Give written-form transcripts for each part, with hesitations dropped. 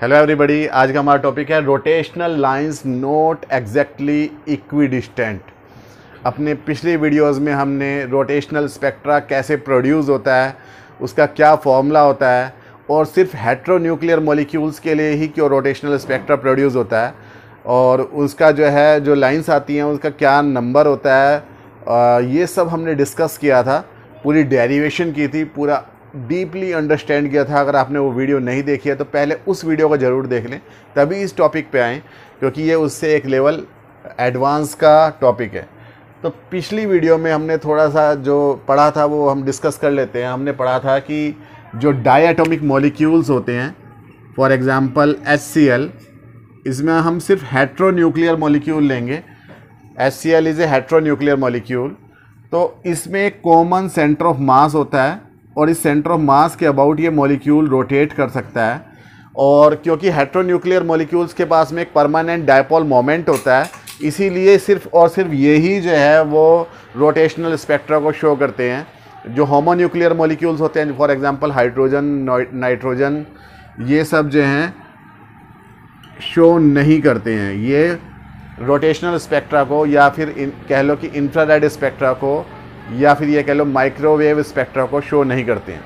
Hello everybody, आज का हमारा टॉपिक है rotational lines not exactly equidistant. अपने पिछली वीडियोस में हमने रोटेशनल स्पेक्ट्रा कैसे प्रोड्यूस होता है, उसका क्या फॉर्मूला होता है और सिर्फ हेट्रोन्यूक्लियर मॉलिक्यूल्स के लिए ही क्यों रोटेशनल स्पेक्ट्रा प्रोड्यूस होता है और उसका जो लाइंस आती हैं उसका क्या नंबर होता है, ये सब हमने डिस्कस किया था। पूरी डेरिवेशन की थी, पूरा डीपली अंडरस्टैंड किया था। अगर आपने वो वीडियो नहीं देखी है तो पहले उस वीडियो को ज़रूर देख लें, तभी इस टॉपिक पे आएँ, क्योंकि ये उससे एक लेवल एडवांस का टॉपिक है। तो पिछली वीडियो में हमने थोड़ा सा जो पढ़ा था वो हम डिस्कस कर लेते हैं। हमने पढ़ा था कि जो डायटोमिक मॉलिक्यूल्स होते हैं, फॉर एग्जांपल HCl, इसमें हम सिर्फ हेट्रोन्यूक्लियर मॉलिक्यूल लेंगे। HCl is a heteronuclear molecule. तो इसमें एक कॉमन सेंटर ऑफ मास होता है और इस सेंटर ऑफ मास के अबाउट ये मॉलिक्यूल रोटेट कर सकता है। और क्योंकि हेट्रोन्यूक्लियर मॉलिक्यूल्स के पास में एक परमानेंट डायपोल मोमेंट होता है, इसीलिए सिर्फ और सिर्फ यही वो रोटेशनल स्पेक्ट्रा को शो करते हैं। जो होमोन्यूक्लियर मॉलिक्यूल्स होते हैं, फॉर एग्जांपल हाइड्रोजन, नाइट्रोजन, ये सब शो नहीं करते हैं। ये रोटेशनल स्पेक्ट्रा को या फिर कह लो कि इंफ्रारेड स्पेक्ट्रा को या फिर ये कह लो माइक्रोवेव स्पेक्ट्रा को शो नहीं करते हैं,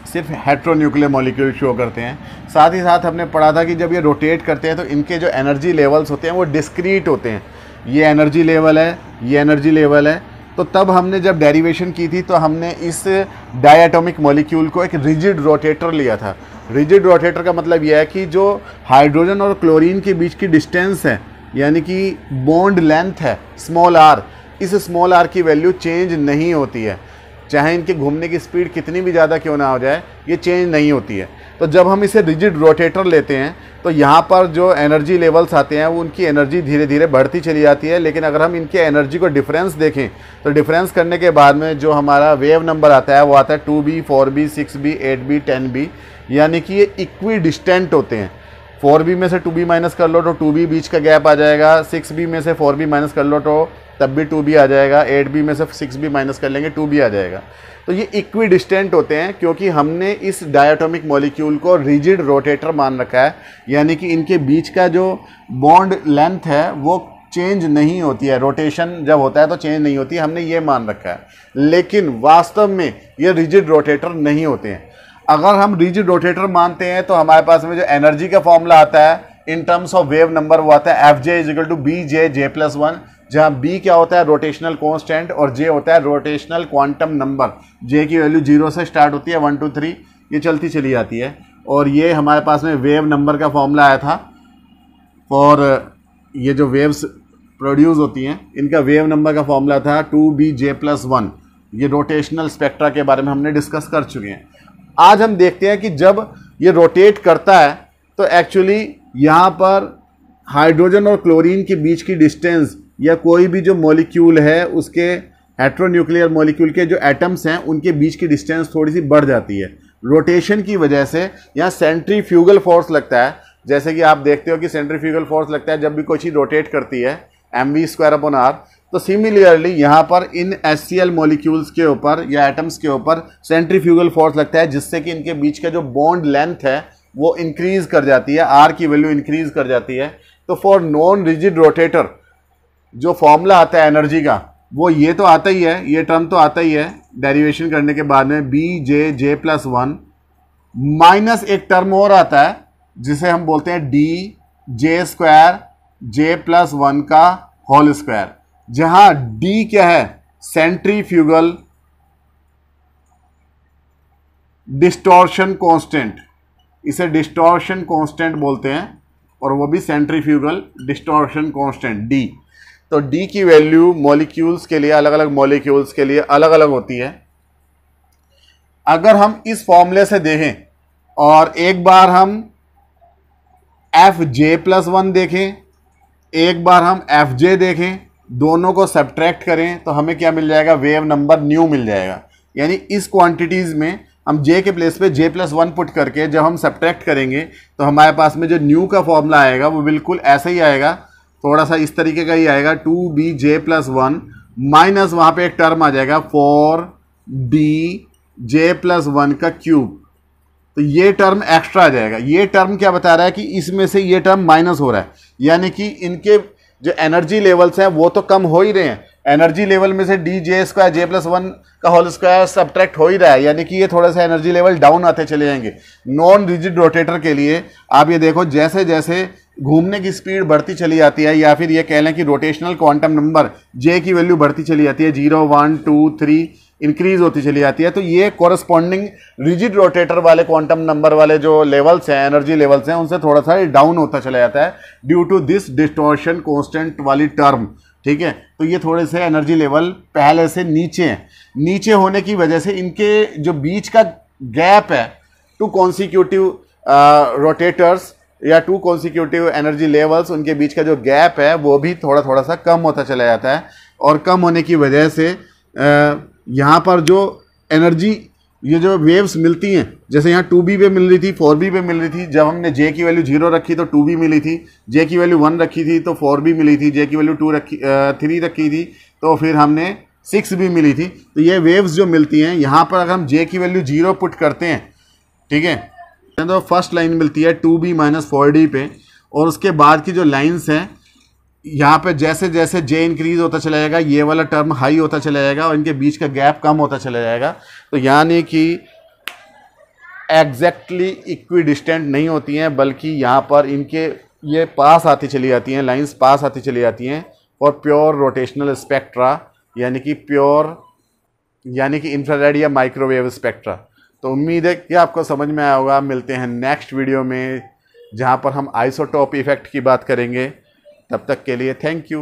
सिर्फ हेट्रोन्यूक्लियर मॉलिक्यूल शो करते हैं। साथ ही साथ हमने पढ़ा था कि जब ये रोटेट करते हैं तो इनके जो एनर्जी लेवल्स होते हैं वो डिस्क्रीट होते हैं। ये एनर्जी लेवल है, ये एनर्जी लेवल है। तो तब हमने जब डेरिवेशन की थी तो हमने इस डायटोमिक मॉलिक्यूल को एक रिजिड रोटेटर लिया था। रिजिड रोटेटर का मतलब यह है कि जो हाइड्रोजन और क्लोरीन के बीच की डिस्टेंस है, यानी कि बॉन्ड लेंथ है स्मॉल आर, इस स्मॉल आर की वैल्यू चेंज नहीं होती है। चाहे इनके घूमने की स्पीड कितनी भी ज़्यादा क्यों ना हो जाए, ये चेंज नहीं होती है। तो जब हम इसे रिजिड रोटेटर लेते हैं तो यहाँ पर जो एनर्जी लेवल्स आते हैं वो उनकी एनर्जी धीरे धीरे बढ़ती चली जाती है। लेकिन अगर हम इनके एनर्जी को डिफरेंस देखें तो डिफरेंस करने के बाद में जो हमारा वेव नंबर आता है वो आता है 2b, 4b, 6b, 8b, 10b, यानी कि ये इक्वी डिस्टेंट होते हैं। 4b में से 2b माइनस कर लो तो 2b बीच का गैप आ जाएगा, 6b में से 4b माइनस कर लो तो तब भी 2b आ जाएगा, 8b में से 6b माइनस कर लेंगे 2b आ जाएगा। तो ये इक्वी डिस्टेंट होते हैं क्योंकि हमने इस डायटोमिक मॉलिक्यूल को रिजिड रोटेटर मान रखा है, यानी कि इनके बीच का जो बॉन्ड लेंथ है वो चेंज नहीं होती है। रोटेशन जब होता है तो चेंज नहीं होती है, हमने ये मान रखा है। लेकिन वास्तव में ये रिजिड रोटेटर नहीं होते हैं। अगर हम रिजिड रोटेटर मानते हैं तो हमारे पास में जो एनर्जी का फॉर्मूला आता है in terms of wave number वो आता है Fj = Bj J+1, जहाँ B क्या होता है रोटेशनल कांस्टेंट और J होता है रोटेशनल क्वांटम नंबर। J की वैल्यू 0 से स्टार्ट होती है, 1 2 3 ये चलती चली जाती है। और ये हमारे पास में वेव नंबर का फॉर्मूला आया था फॉर ये जो वेव्स प्रोड्यूस होती हैं, इनका वेव नंबर का फॉर्मूला था 2BJ+1। ये रोटेशनल स्पेक्ट्रा के बारे में हमने डिस्कस कर चुके हैं। आज हम देखते हैं कि जब ये रोटेट करता है तो एक्चुअली यहाँ पर हाइड्रोजन और क्लोरीन के बीच की डिस्टेंस या कोई भी जो मॉलिक्यूल है उसके हेट्रोन्यूक्लियर मॉलिक्यूल के जो एटम्स हैं उनके बीच की डिस्टेंस थोड़ी सी बढ़ जाती है। रोटेशन की वजह से यहाँ सेंट्रीफ्यूगल फोर्स लगता है। जैसे कि आप देखते हो कि सेंट्रीफ्यूगल फोर्स लगता है जब भी कोई चीज़ रोटेट करती है, mv²/r। तो सिमिलरली यहाँ पर इन HCl मॉलिक्यूल्स के ऊपर या एटम्स के ऊपर सेंट्रीफ्यूगल फोर्स लगता है, जिससे कि इनके बीच का जो बॉन्ड लेंथ है वो इंक्रीज कर जाती है, आर की वैल्यू इंक्रीज कर जाती है। तो फॉर नॉन रिजिड रोटेटर जो फॉर्मूला आता है एनर्जी का वो ये तो आता ही है, ये टर्म तो आता ही है डेरिवेशन करने के बाद में Bj J+1 माइनस एक टर्म और आता है जिसे हम बोलते हैं Dj² J+1 का होल स्क्वायर, जहां D क्या है सेंट्रीफ्यूगल डिस्टॉर्शन कांस्टेंट, इसे डिस्टॉर्शन कांस्टेंट बोलते हैं और वो भी सेंट्रीफ्यूगल डिस्टॉर्शन कांस्टेंट D। तो D की वैल्यू मॉलिक्यूल्स के लिए, अलग अलग मॉलिक्यूल्स के लिए अलग अलग होती है। अगर हम इस फॉर्मूले से देखें और एक बार हम Fj+1 देखें, एक बार हम Fj देखें, दोनों को सब्ट्रैक्ट करें तो हमें क्या मिल जाएगा, वेव नंबर न्यू मिल जाएगा। यानी इस क्वांटिटीज में हम J के प्लेस पे J+1 पुट करके जब हम सब्ट्रैक्ट करेंगे तो हमारे पास में जो न्यू का फॉर्मूला आएगा वो बिल्कुल ऐसा ही आएगा, थोड़ा सा इस तरीके का ही आएगा, 2BJ+1 माइनस वहाँ पे एक टर्म आ जाएगा 4DJ+1 का क्यूब। तो ये टर्म एक्स्ट्रा आ जाएगा। ये टर्म क्या बता रहा है कि इसमें से ये टर्म माइनस हो रहा है, यानी कि इनके जो एनर्जी लेवल्स हैं वो तो कम हो ही रहे हैं। एनर्जी लेवल में से डी जे स्क्वायर जे प्लस वन का होल स्क्वायर सब्ट्रैक्ट हो ही रहा है, यानी कि ये थोड़ा सा एनर्जी लेवल डाउन आते चले जाएंगे। नॉन रिजिड रोटेटर के लिए आप ये देखो, जैसे जैसे घूमने की स्पीड बढ़ती चली जाती है, या फिर ये कह लें कि रोटेशनल क्वांटम नंबर जे की वैल्यू बढ़ती चली जाती है, 0 1 2 3 इंक्रीज होती चली जाती है, तो ये कॉरस्पॉन्डिंग रिजिड रोटेटर वाले क्वांटम नंबर वाले जो लेवल्स हैं, एनर्जी लेवल्स हैं, उनसे थोड़ा सा डाउन होता चला जाता है due to this distortion constant वाली टर्म। ठीक है, तो ये थोड़े से एनर्जी लेवल पहले से नीचे हैं। नीचे होने की वजह से इनके जो बीच का गैप है, टू कॉन्सिक्यूटिव रोटेटर्स या टू कॉन्सिक्यूटिव एनर्जी लेवल्स, उनके बीच का जो गैप है वो भी थोड़ा थोड़ा सा कम होता चला जाता है। और कम होने की वजह से यहाँ पर जो एनर्जी, ये जो वेव्स मिलती हैं, जैसे यहाँ 2b पे मिल रही थी, 4b पे मिल रही थी। जब हमने j की वैल्यू 0 रखी तो 2b मिली थी, j की वैल्यू 1 रखी थी तो 4b मिली थी, j की वैल्यू 3 रखी थी तो फिर हमने 6b मिली थी। तो ये वेव्स जो मिलती हैं, यहाँ पर अगर हम j की वैल्यू 0 पुट करते हैं, ठीक है, तो फर्स्ट लाइन मिलती है 2b माइनस 4d पे, और उसके बाद की जो लाइन्स हैं यहाँ पे जैसे जैसे j इंक्रीज होता चला जाएगा, ये वाला टर्म हाई होता चला जाएगा और इनके बीच का गैप कम होता चला जाएगा। तो यानी कि एग्जैक्टली इक्विडिस्टेंट नहीं होती हैं, बल्कि यहाँ पर इनके ये पास आती चली जाती हैं, लाइंस पास आती चली जाती हैं फॉर प्योर रोटेशनल स्पेक्ट्रा, यानी कि इंफ्रारेड या माइक्रोवेव स्पेक्ट्रा। तो उम्मीद है कि आपको समझ में आया होगा। मिलते हैं नेक्स्ट वीडियो में, जहाँ पर हम आइसोटोप इफेक्ट की बात करेंगे। तब तक के लिए थैंक यू।